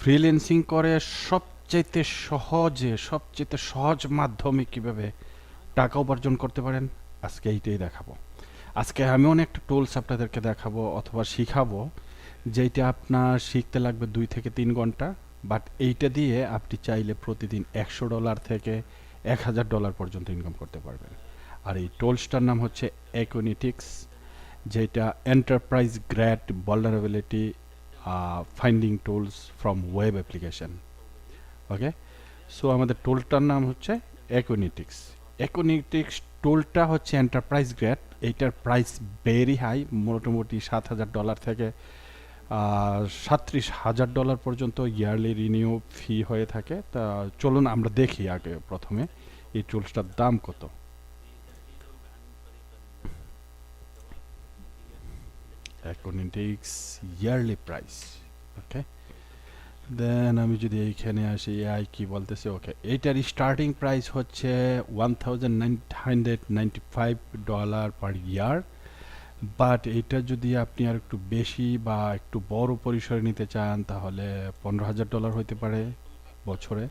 Freelancing করে সবচেয়ে সহজ মাধ্যমে কিভাবে টাকা উপার্জন করতে পারেন, আজকে এইটাই দেখাবো। আজকে আমি একটা টুলস আপনাদেরকে দেখাবো অথবা শিখাবো, যেটা আপনার শিখতে লাগবে 2 থেকে 3 ঘন্টা। বাট এইটা দিয়ে আপনি চাইলে প্রতিদিন $100 থেকে $1000 পর্যন্ত ইনকাম করতে পারবেন। আর এই টুলসটার নাম হচ্ছে অ্যাকুইনেটিক্স, যেটা enterprise grade vulnerability finding tools from web application. Okay, so আমাদের টুলটার নাম হচ্ছে অ্যাকুইনেটিক্স। অ্যাকুইনেটিক্স টুলটা হচ্ছে এন্টারপ্রাইজ গ্রেড। এইটার প্রাইস ভেরি হাই, মোটামুটি $7000 থেকে $37000 পর্যন্ত ইয়ারলি রিনিউ ফি হয়ে থাকে। তা চলুন আমরা দেখি আগে প্রথমে এই টুলসটার দাম কত। অ্যাকুইনেটিক্স ইয়ারলি প্রাইস। ওকে, দেন আমি যদি এইখানে আসি, এআই কি বলতেছে। ওকে, এইটার স্টার্টিং প্রাইস হচ্ছে $1995 পার ইয়ার। বাট এটা যদি আপনি আর একটু বেশি বা একটু বড় পরিসরে নিতে চান, তাহলে $15000 হইতে পারে বছরে।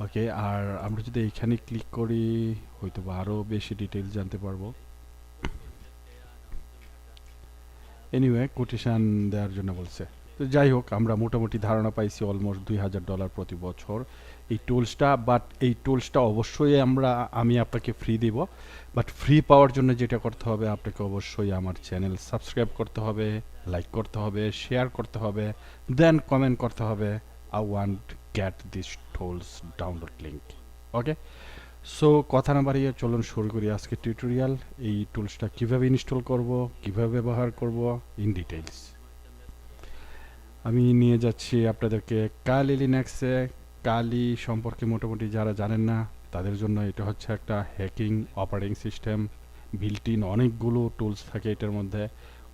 ওকে, আর আমরা যদি এইখানে ক্লিক করি, হয়তো বা আরও বেশি ডিটেলস জানতে পারবো। এনিওয়ে, কোটেশন দেওয়ার জন্য বলছে। তো যাই হোক, আমরা মোটামুটি ধারণা পাইছি অলমোস্ট $2000 প্রতি বছর এই টুলসটা। বাট এই টুলসটা অবশ্যই আমি আপনাকে ফ্রি দিব। বাট ফ্রি পাওয়ার জন্য যেটা করতে হবে, আপনাকে অবশ্যই আমার চ্যানেল সাবস্ক্রাইব করতে হবে, লাইক করতে হবে, শেয়ার করতে হবে, দেন কমেন্ট করতে হবে I want get this tools download link. Okay, so কথা না বাড়িয়ে চলুন শুরু করি আজকে টিউটোরিয়াল। এই টুলসটা কিভাবে ইনস্টল করব, কিভাবে ব্যবহার করব ইন ডিটেইলস আমি নিয়ে যাচ্ছি আপনাদেরকে কালি লিনাক্সে। কালি সম্পর্কে মোটামুটি যারা জানেন না, তাদের জন্য এটা হচ্ছে একটা hacking operating system. Built in অনেকগুলো টুলস থাকে এটার মধ্যে,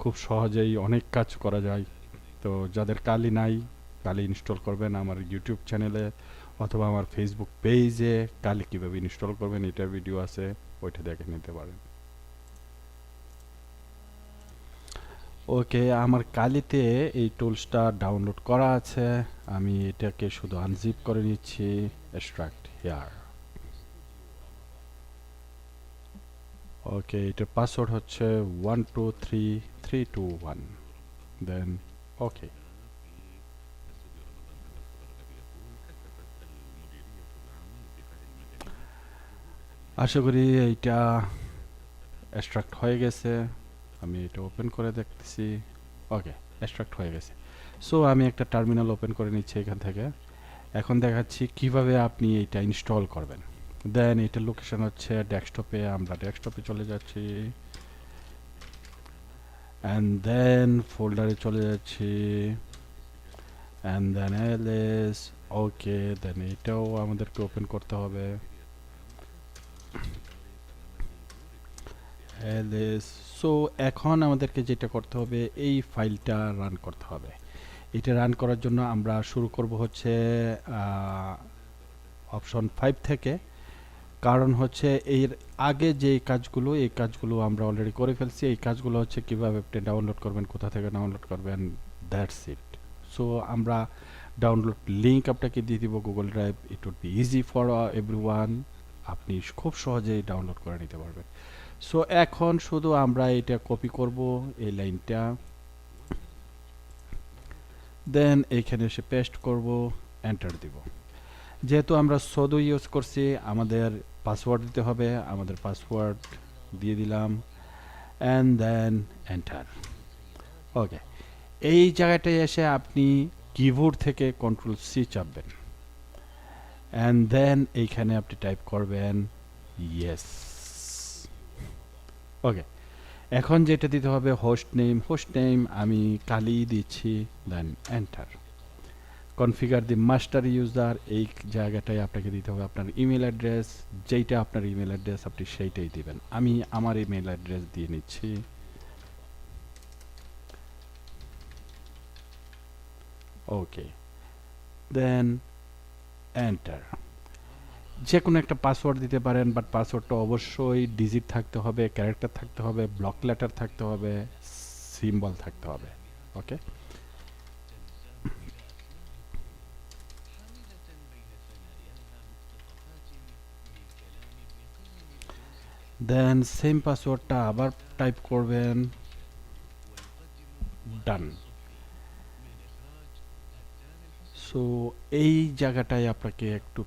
খুব সহজেই অনেক কাজ করা যায়। তো যাদের কালি নাই, কালি ইনস্টল করবেন আমার ইউটিউব চ্যানেলে অথবা আমার ফেসবুক পেজে। কালি কীভাবে ইনস্টল করবেন এটার ভিডিও আছে, ওইটা দেখে নিতে পারেন। ওকে, আমার কালিতে এই টুলসটা ডাউনলোড করা আছে। আমি এটাকে শুধু আনজিপ করে নিচ্ছি। Extract hair. ওকে, এটার পাসওয়ার্ড হচ্ছে 123321। দেন ওকে, আশা করি এইটা এক্সট্রাক্ট হয়ে গেছে। আমি এটা ওপেন করে দেখতেছি। ওকে, এক্সট্রাক্ট হয়ে গেছে। সো আমি একটা টার্মিনাল ওপেন করে নিচ্ছি এখান থেকে। এখন দেখাচ্ছি কিভাবে আপনি এটা ইনস্টল করবেন। দেন এটার লোকেশন হচ্ছে ডেস্কটপে। আমরা ডেস্কটপে চলে যাচ্ছি, অ্যান্ড দেন ফোল্ডারে চলে যাচ্ছি, অ্যান্ড দেন এলএস। ওকে, দেন এটাও আমাদেরকে ওপেন করতে হবে, এলএস। সো এখন আমাদেরকে যেটা করতে হবে, এই ফাইলটা রান করতে হবে। এটা রান করার জন্য আমরা শুরু করব হচ্ছে অপশন 5 থেকে। কারণ হচ্ছে এর আগে যে কাজগুলো, এই কাজগুলো আমরা অলরেডি করে ফেলছি। এই কাজগুলো হচ্ছে কীভাবে আপনি ডাউনলোড করবেন, কোথা থেকে ডাউনলোড করবেন, দ্যাটস ইট। সো আমরা ডাউনলোড লিঙ্ক আপনাকে দিয়ে দিব Google Drive. It would be easy for everyone. আপনি খুব সহজেই ডাউনলোড করে নিতে পারবেন। সো এখন শুধু আমরা এটা কপি করব, এই লাইনটা, দেন এইখানে এসে পেস্ট করব, এন্টার দিব। যেহেতু আমরা সদো ইউজ করছি, আমাদের পাসওয়ার্ড দিতে হবে। আমাদের পাসওয়ার্ড দিয়ে দিলাম, অ্যান্ড দেন এন্টার। ওকে, এই জায়গাটায় এসে আপনি কিবোর্ড থেকে Ctrl+C চাপবেন, অ্যান্ড দেন এইখানে আপনি টাইপ করবেন ইয়েস। ওকে, এখন যেটা দিতে হবে হোস্ট নেম আমি কালি দিচ্ছি, then enter. Configure the master user, এই জায়গাটায় আপনাকে দিতে হবে আপনার ইমেল অ্যাড্রেস। যেইটা আপনার ইমেল অ্যাড্রেস আপনি সেইটাই দিবেন। আমি আমার ইমেল অ্যাড্রেস দিয়ে নিচ্ছি। ওকে, দেন এন্টার। যে কোনো একটা পাসওয়ার্ড দিতে পারেন, বাট পাসওয়ার্ডটা অবশ্যই ডিজিট থাকতে হবে, ক্যারেক্টার থাকতে হবে, ব্লক লেটার থাকতে হবে, সিম্বল থাকতে হবে। ওকে, দেন সেম পাসওয়ার্ডটা আবার টাইপ করবেন, ডান। সো এই জায়গাটায় আপনাকে একটু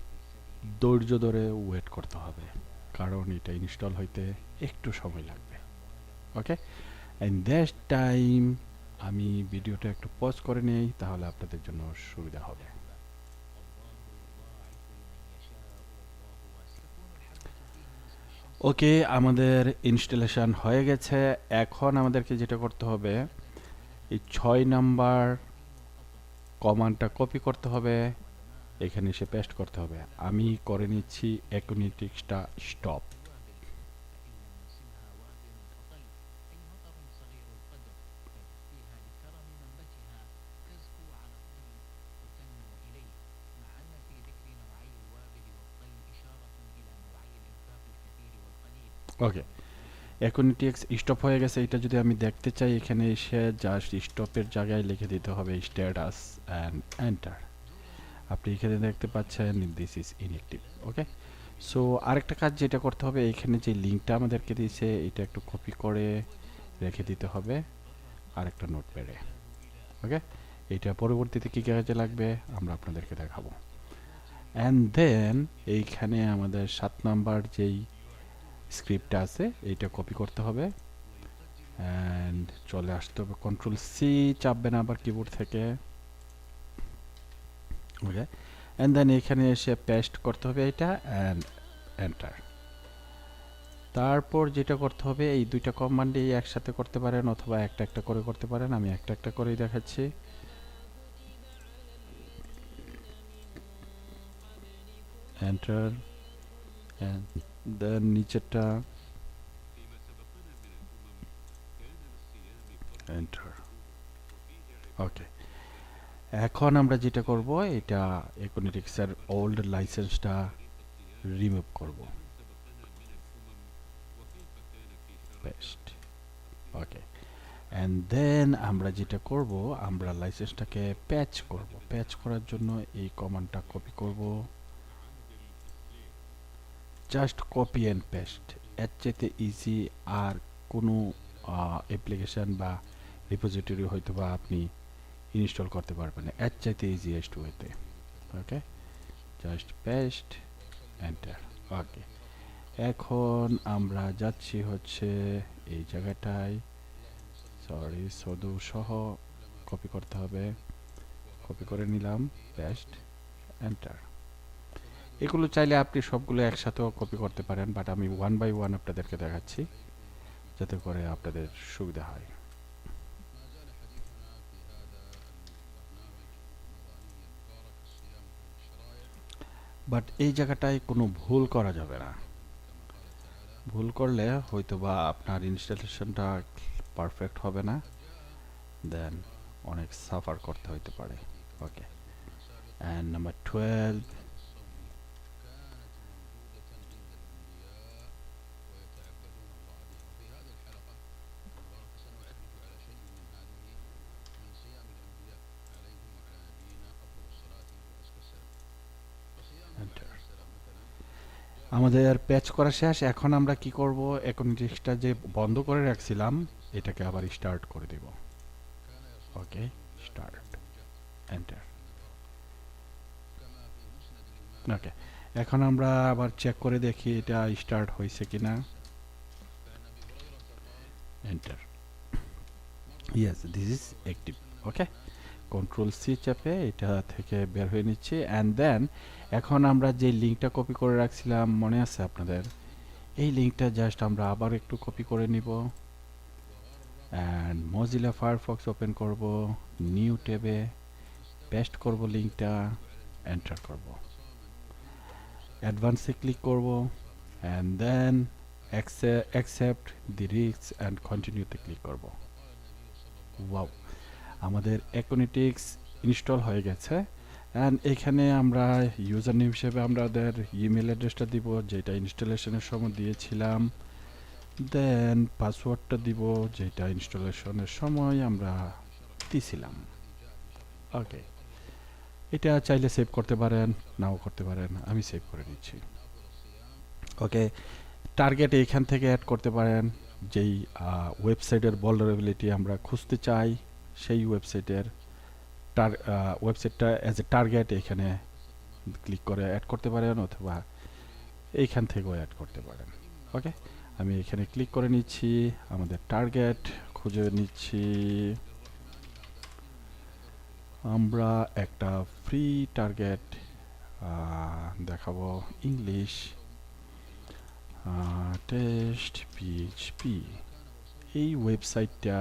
ধৈর্য ধরে ওয়েট করতে হবে, কারণ এটা ইনস্টল হইতে একটু সময় লাগবে। ওকে, অ্যান্ড দ্যাট টাইম আমি ভিডিওটা একটু পজ করে নেই, তাহলে আপনাদের জন্য সুবিধা হবে। ওকে, আমাদের ইনস্টলেশন হয়ে গেছে। এখন আমাদেরকে যেটা করতে হবে, এই 6 নাম্বার কমান্ডটা কপি করতে হবে, এখানে এসে পেস্ট করতে হবে। আমি করে নিচ্ছি অ্যাকুনেটিক্সটা স্টপ। ওকে, অ্যাকুনেটিক্স স্টপ হয়ে গেছে। এটা যদি আমি দেখতে চাই, এখানে এসে জাস্ট স্টপের জায়গায় লিখে দিতে হবে স্ট্যাটাস অ্যান্ড এন্টার। আপনি এখানে দেখতে পাচ্ছেন this is inactive. Okay, so আরেকটা কাজ যেটা করতে হবে, এখানে যে লিঙ্কটা আমাদেরকে দিয়েছে এটা একটু কপি করে রেখে দিতে হবে আরেকটা নোটপ্যাডে। ওকে, এটা পরবর্তীতে কী কাজে লাগবে আমরা আপনাদেরকে দেখাবো। অ্যান্ড দেন এইখানে আমাদের 7 নাম্বার যেই স্ক্রিপ্টটা আছে এইটা কপি করতে হবে, অ্যান্ড চলে আসতে হবে। কন্ট্রোল সি চাপবেন আবার কিবোর্ড থেকে। ওকে, অ্যান্ড দেন এখানে এসে পেস্ট করতে হবে এটা, অ্যান্ড এন্টার। তারপর যেটা করতে হবে, এই দুইটা কমান্ডই একসাথে করতে পারেন অথবা একটা একটা করে করতে পারেন। আমি একটা একটা করেই দেখাচ্ছি। এন্টার, অ্যান্ড দেন নিচেরটা এন্টার। ওকে, এখন আমরা যেটা করব, এটা অ্যাকুনেটিক্সের ওল্ড লাইসেন্সটা রিমুভ করব। পেস্ট। ওকে, অ্যান্ড দেন আমরা যেটা করব, আমরা লাইসেন্সটাকে প্যাচ করব। প্যাচ করার জন্য এই কমান্ডটা কপি করব, জাস্ট কপি অ্যান্ড পেস্ট। এর চাইতে ইজি আর কোনো অ্যাপ্লিকেশন বা রিপোজিটরি হয়তো বা আপনি ইনস্টল করতে পারবেন না এর চাইতে ইজিয়েস্ট ওয়েতে। ওকে, জাস্ট পেস্ট, এন্টার। ওকে, এখন আমরা যাচ্ছি হচ্ছে এই জায়গাটায়, সরি সদু সহ কপি করতে হবে। কপি করে নিলাম, পেস্ট, এন্টার। এগুলো চাইলে আপনি সবগুলো একসাথেও কপি করতে পারেন, বাট আমি ওয়ান বাই ওয়ান আপনাদেরকে দেখাচ্ছি যাতে করে আপনাদের সুবিধা হয়। বাট এই জায়গাটায় কোনো ভুল করা যাবে না। ভুল করলে হয়তো বা আপনার ইনস্টলেশনটা পারফেক্ট হবে না, দেন অনেক সাফার করতে হইতে পারে। ওকে, অ্যান্ড নাম্বার 12, এন্টার। আমাদের প্যাচ করা শেষ। এখন আমরা কি করব, অ্যাকাউন্টটা যে বন্ধ করে রাখছিলাম এটাকে আবার স্টার্ট করে দেব। ওকে, স্টার্ট, এন্টার। ওকে, এখন আমরা আবার চেক করে দেখি এটা স্টার্ট হয়েছে কিনা। Enter. Yes, this is active. Okay, control C চাপে এটা থেকে বের হয়ে নিচ্ছি। অ্যান্ড দেন এখন আমরা যে লিঙ্কটা কপি করে রাখছিলাম মনে আছে আপনাদের, এই লিঙ্কটা জাস্ট আমরা আবার একটু কপি করে নিব, অ্যান্ড মজিলা ফায়ারফক্স ওপেন করব, নিউ ট্যাবে পেস্ট করব লিঙ্কটা, এন্টার করব, অ্যাডভান্সে ক্লিক করব, and then accept the risk and কন্টিনিউতে ক্লিক করব। ওয়াও, আমাদের অ্যাকুনেটিক্স ইনস্টল হয়ে গেছে। অ্যান্ড এখানে আমরা ইউজার নেম হিসেবে আমাদের ইমেল অ্যাড্রেসটা দিব যেটা ইনস্টলেশনের সময় দিয়েছিলাম, দেন পাসওয়ার্ডটা দিব যেটা ইনস্টলেশনের সময় আমরা দিয়েছিলাম। ওকে, এটা চাইলে সেভ করতে পারেন, নাও করতে পারেন, আমি সেভ করে নিচ্ছি। ওকে, টার্গেট এইখান থেকে অ্যাড করতে পারেন। যেই ওয়েবসাইটের vulnerability আমরা খুঁজতে চাই সেই ওয়েবসাইটটা অ্যাজ এ টার্গেট এখানে ক্লিক করে অ্যাড করতে পারেন, অথবা এইখান থেকেও অ্যাড করতে পারেন। ওকে, আমি এখানে ক্লিক করে নিচ্ছি, আমাদের টার্গেট খুঁজে নিচ্ছি। আমরা একটা ফ্রি টার্গেট দেখাবো, ইংলিশ টেস্ট পিএইচপি। এই ওয়েবসাইটটা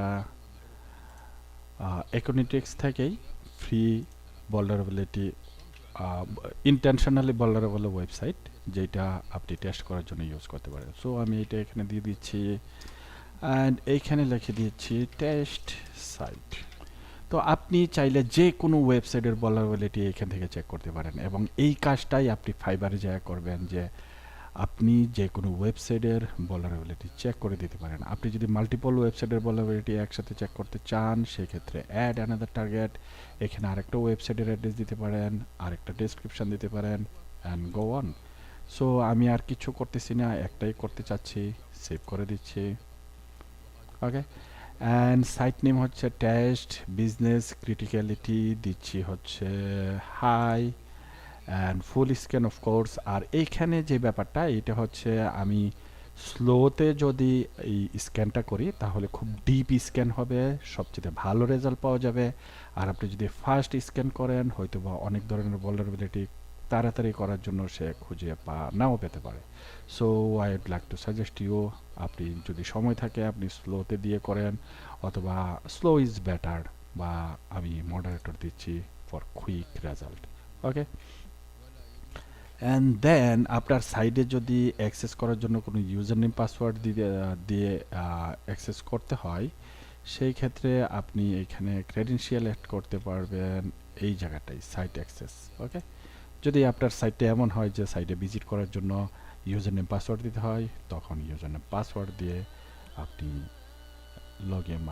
একনিটিক্স থেকেই free vulnerability intentionally vulnerable website, যেটা আপনি টেস্ট করার জন্য ইউজ করতে পারেন। সো আমি এটা এখানে দিয়ে দিচ্ছি অ্যান্ড এইখানে লিখে দিচ্ছি টেস্ট সাইট। তো আপনি চাইলে যে কোনো ওয়েবসাইটের vulnerability এখান থেকে চেক করতে পারেন, এবং এই কাজটাই আপনি ফাইবারে যা করবেন, যে আপনি যে কোনো ওয়েবসাইটের vulnerability চেক করে দিতে পারেন। আপনি যদি মাল্টিপল ওয়েবসাইটের vulnerability একসাথে চেক করতে চান, সেক্ষেত্রে অ্যাড অ্যানাদার টার্গেট, এখানে আরেকটা ওয়েবসাইটের অ্যাড্রেস দিতে পারেন, আরেকটা ডেসক্রিপশন দিতে পারেন, অ্যান্ড গো অন। সো আমি আর কিছু করতেছি না, একটাই করতে চাচ্ছি, সেভ করে দিচ্ছি। ওকে, অ্যান্ড সাইট নেম হচ্ছে টেস্ট বিজনেস ক্রিটিক্যালিটি, দিচ্ছি হচ্ছে high, and full scan of course. আর এইখানে যে ব্যাপারটা, এটা হচ্ছে আমি স্লোতে যদি এই স্ক্যানটা করি তাহলে খুব ডিপ স্ক্যান হবে, সবচেয়ে ভালো রেজাল্ট পাওয়া যাবে। আর আপনি যদি ফাস্ট স্ক্যান করেন, হয়তো বা অনেক ধরনের vulnerability তাড়াতাড়ি করার জন্য সে খুঁজে নাও পেতে পারে। So I would like to suggest you, আপনি যদি সময় থাকে আপনি স্লোতে দিয়ে করেন, অথবা স্লো ইজ বেটার, বা আমি মডারেটর দিচ্ছি for quick result. Okay, and then আপনার সাইডে যদি অ্যাক্সেস করার জন্য কোনো ইউজার নেম পাসওয়ার্ড দিয়ে অ্যাক্সেস করতে হয়, সেই ক্ষেত্রে আপনি এখানে ক্রেডেনশিয়াল অ্যাড করতে পারবেন এই জায়গাটায়, সাইট অ্যাক্সেস। ওকে, যদি আপনার সাইটটা এমন হয় যে সাইটে ভিজিট করার জন্য ইউজার নেম পাসওয়ার্ড দিতে হয়, তখন ইউজার নেম পাসওয়ার্ড দিয়ে আপনি লগ ইন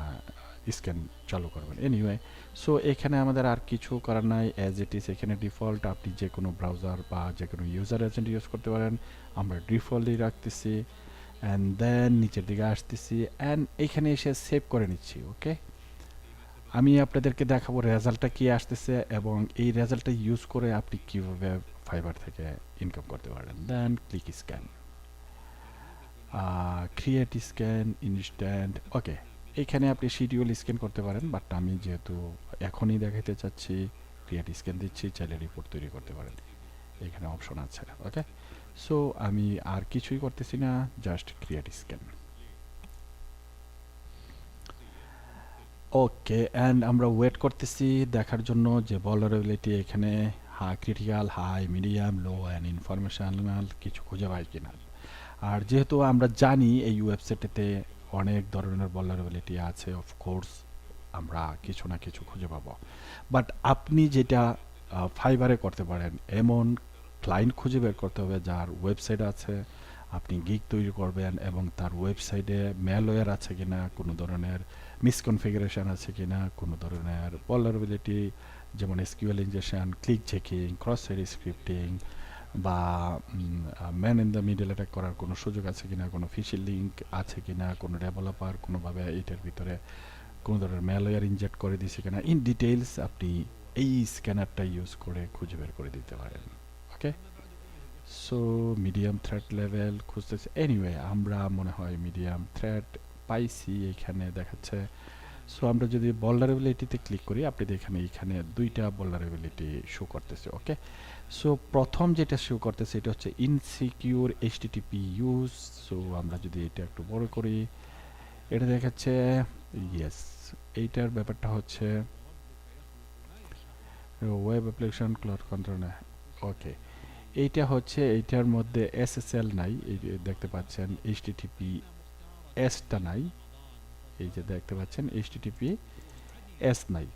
স্ক্যান চালু করবেন। এনিওয়ে, সো এখানে আমাদের আর কিছু করার নাই, অ্যাজ ইট ইজ এখানে ডিফল্ট। আপনি যে কোনো ব্রাউজার বা যে কোনো ইউজার এজেন্ট ইউজ করতে পারেন, আমরা ডিফল্টই রাখতেছি। অ্যান্ড দেন নিচের দিকে আসতেছি, অ্যান্ড এখানে এসে সেভ করে নিচ্ছি। ওকে, আমি আপনাদেরকে দেখাবো রেজাল্টটা কি আসতেছে, এবং এই রেজাল্টটা ইউজ করে আপনি কীভাবে ফাইবার থেকে ইনকাম করতে পারেন। Then click scan, create scan instant. Okay, এখানে আপনি শিডিউল স্ক্যান করতে পারেন, বাট আমি যেহেতু এখনই দেখাতে চাচ্ছি, ক্রিয়েট স্ক্যান দিচ্ছি, চাইলে রিপোর্ট তৈরি করতে পারেন, এখানে অপশন আছে। ওকে, সো আমি আর কিছুই করতেছি না, just create scan. Okay, and আমরা ওয়েট করতেছি দেখার জন্য যে vulnerability এখানে critical, high, medium, low and informational কিছু খুঁজে পাই কিনা। আর যেহেতু আমরা জানি এই ওয়েবসাইটেতে অনেক ধরনের vulnerability আছে, অফকোর্স আমরা কিছু না কিছু খুঁজে পাবো। বাট আপনি যেটা ফাইবারে করতে পারেন, এমন ক্লায়েন্ট খুঁজে বের করতে হবে যার ওয়েবসাইট আছে, আপনি গিগ তৈরি করবেন এবং তার ওয়েবসাইটে ম্যালওয়্যার আছে কিনা, কোনো ধরনের মিসকনফিগারেশন আছে কিনা, কোনো ধরনের vulnerability যেমন SQL injection, clickjacking, cross site scripting, বা man in the middle attack করার কোনো সুযোগ আছে কিনা, কোনো ফিশিং লিঙ্ক আছে কিনা, কোনো ডেভেলপার কোনোভাবে এটার ভিতরে কোনো ধরনের ম্যালওয়্যার ইনজেক্ট করে দিয়েছে কিনা, ইন ডিটেইলস আপনি এই স্ক্যানারটা ইউজ করে খুঁজে বের করে দিতে পারেন। ওকে, সো মিডিয়াম থ্রেট লেভেল খুঁজতেছে। এনিওয়ে, আমরা মনে হয় মিডিয়াম থ্রেট পাইছি, এখানে দেখাচ্ছে। সো আমরা যদি vulnerability-তে ক্লিক করি, আপনি দেখেন এইখানে দুইটা vulnerability শো করতেছে। ওকে, সো প্রথম যেটা শো করতেছে এটা হচ্ছে ইনসিকিউর এইচটিটিপি ইউজ। সো আমরা যদি এটা একটু বড় করি, এটা দেখাচ্ছে ইয়েস, এইটার ব্যাপারটা হচ্ছে ওয়েব অ্যাপ্লিকেশন ক্লাউড কন্ট্রোল। ওকে, এইটা হচ্ছে এইটার মধ্যে এসএসএল নাই, এই যে দেখতে পাচ্ছেন এইচটিটিপি এসটা নাই, এই যে দেখতে পাচ্ছেন এইচটিটিপি এস নাই।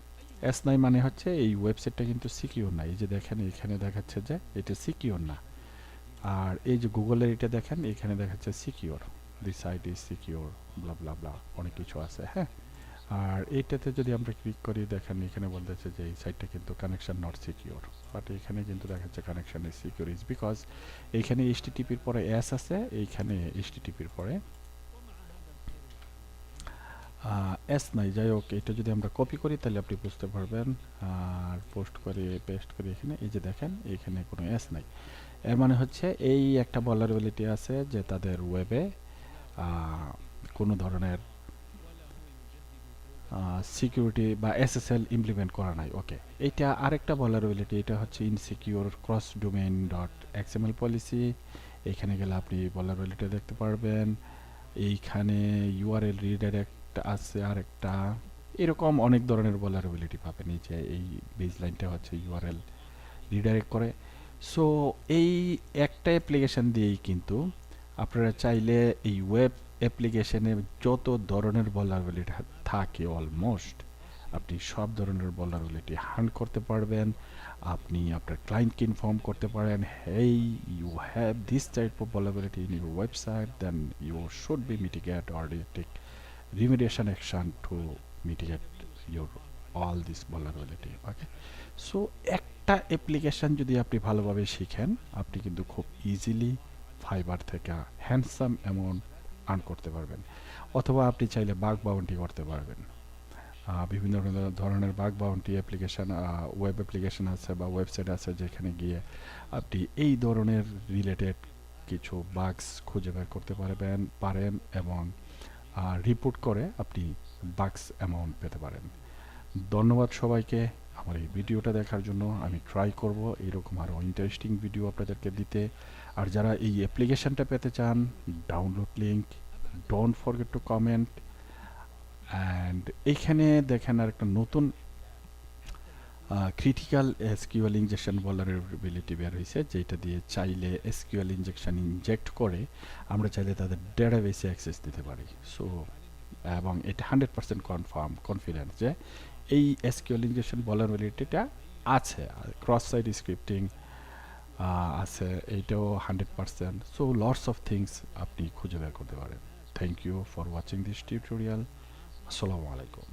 এস নাই মানে হচ্ছে এই ওয়েবসাইটটা কিন্তু সিকিউর না। এই যে দেখেন এখানে দেখাচ্ছে যে এটা সিকিউর না। আর এই যে গুগলের এটা দেখেন, এখানে দেখাচ্ছে secure, the site is secure, blah blah blah, অনেক কিছু আছে। হ্যাঁ, আর এইটাতে যদি আমরা ক্লিক করি, দেখেন এখানে বলতেছে যে এই সাইটটা কিন্তু কানেকশন নট সিকিউর, বাট এখানে কিন্তু দেখাচ্ছে connection is secure is because এইখানে এইচটিটিপির পরে এস আছে, এইখানে এইচটিটিপির পরে এস নাই। যাই হোক, এটা যদি আমরা কপি করি তাহলে আপনি বুঝতে পারবেন। আর পোস্ট করে পেস্ট করি এখানে, এই যে দেখেন এখানে কোনো এস নাই। এর মানে হচ্ছে এই একটা ভলারেবিলিটি আছে যে তাদের ওয়েবে কোনো ধরনের সিকিউরিটি বা এসএসএল ইমপ্লিমেন্ট করা নাই। ওকে, এইটা আরেকটা ভলারেবিলিটি, এটা হচ্ছে insecure cross domain dot XML policy. এখানে গেলে আপনি ভলারেবিলিটি দেখতে পারবেন। এইখানে ইউআরএল রিডাইরেক্ট আছে আরেকটা, এরকম অনেক ধরনের ভলারেবিলিটি পাবেন। এই যে এই বেজ লাইনটা হচ্ছে ইউআরএল রিডাইরেক্ট করে। সো এই একটা অ্যাপ্লিকেশন দিয়েই কিন্তু আপনারা চাইলে এই ওয়েব অ্যাপ্লিকেশনে যত ধরনের ভলারেবিলিটি থাকে অলমোস্ট আপনি সব ধরনের ভলারেবিলিটি হান্ট করতে পারবেন। আপনি আপনার ক্লায়েন্টকে ইনফর্ম করতে পারেন, hey you have this type of vulnerability in your website, then you should be mitigate or take remediation action to mitigate your all this vulnerability. Okay, so একটা অ্যাপ্লিকেশন যদি আপনি ভালোভাবে শিখেন, আপনি কিন্তু খুব ইজিলি ফাইবার থেকে হ্যান্ডসাম অ্যামাউন্ট আর্ন করতে পারবেন। অথবা আপনি চাইলে বাগ বাউন্টি করতে পারবেন। বিভিন্ন ধরনের bug bounty application, web application আছে বা ওয়েবসাইট আছে যেখানে গিয়ে আপনি এই ধরনের রিলেটেড কিছু বাগস খুঁজে বের করতে পারেন এবং রিপোর্ট করে আপনি বাক্স অ্যামাউন্ট পেতে পারেন। ধন্যবাদ সবাইকে আমার এই ভিডিওটা দেখার জন্য। আমি ট্রাই করব এরকম আরও ইন্টারেস্টিং ভিডিও আপনাদেরকে দিতে। আর যারা এই অ্যাপ্লিকেশনটা পেতে চান, download link, don't forget to comment. And এইখানে দেখেন আর একটা নতুন ক্রিটিক্যাল এসকিউএল ইনজেকশন ভলারেবিলিটি বের হয়েছে, যেটা দিয়ে চাইলে এসকিউএল ইনজেকশন ইনজেক্ট করে আমরা চাইলে তাদের ডেটাবেসে অ্যাক্সেস দিতে পারি। সো এবং এটা 100% কনফিডেন্স যে এই এসকিউএল ইনজেকশন ভলারেবিলিটিটা আছে। ক্রস সাইট স্ক্রিপ্টিং আছে, এইটাও 100%। সো লটস অফ থিংস আপনি খুঁজে বের করতে পারেন। Thank you for watching this tutorial. আসসালামু আলাইকুম।